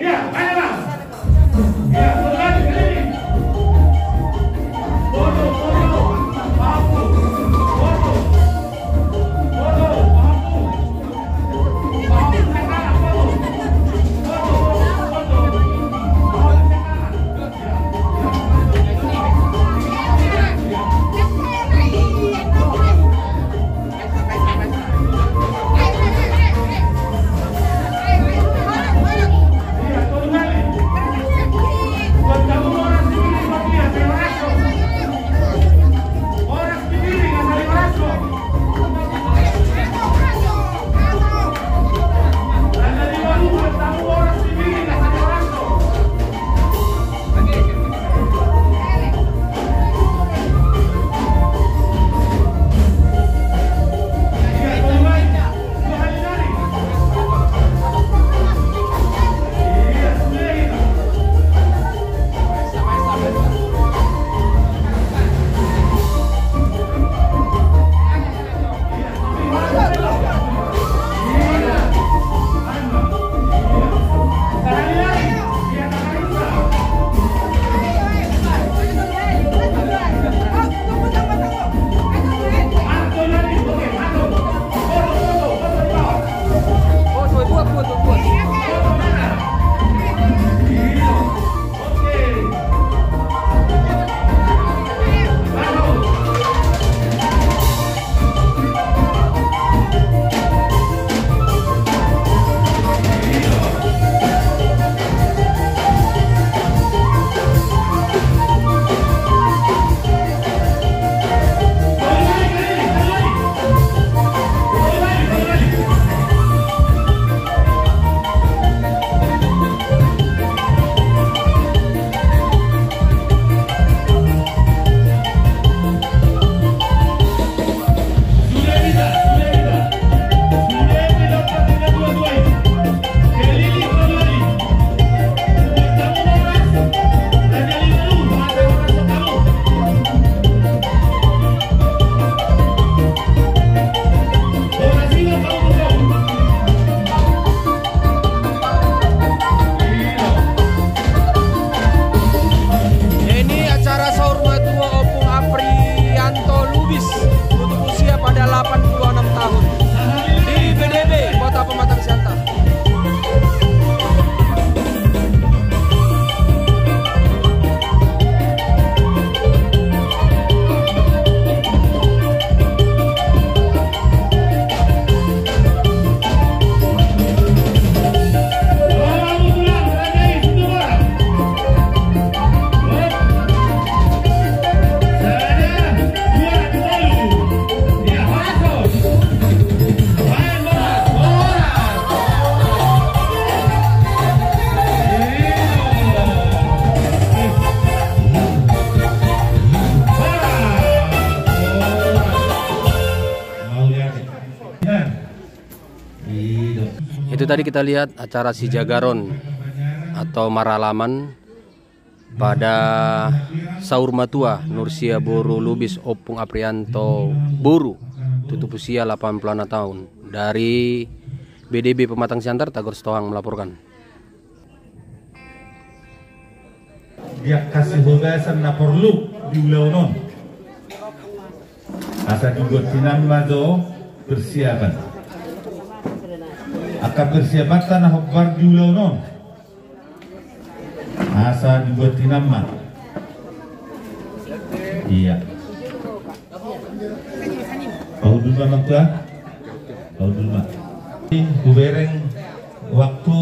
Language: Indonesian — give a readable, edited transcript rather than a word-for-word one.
Ya, ayo Mas. Ya, kembali keliling. Foto, foto. Mampu. Foto. Foto, mampu. Mampu sekarang, foto. Foto, foto. Mampu sekarang. Itu tadi kita lihat acara Si Jagaron atau Maralaman pada Saur Matua Nursia Boru Lubis Opung Aprianto Boru tutup usia 86 tahun dari BDB Pematang Siantar Tagor Setohang melaporkan. Dia kasih bebasan na perlu diulaunon. Asa juga tinamado persiapan. Akan persiapan tanah hokbar diulaunon. Asa juga tinamma. Iya. Kau dulu mah tua. Kau dulu mah. Kubereng waktu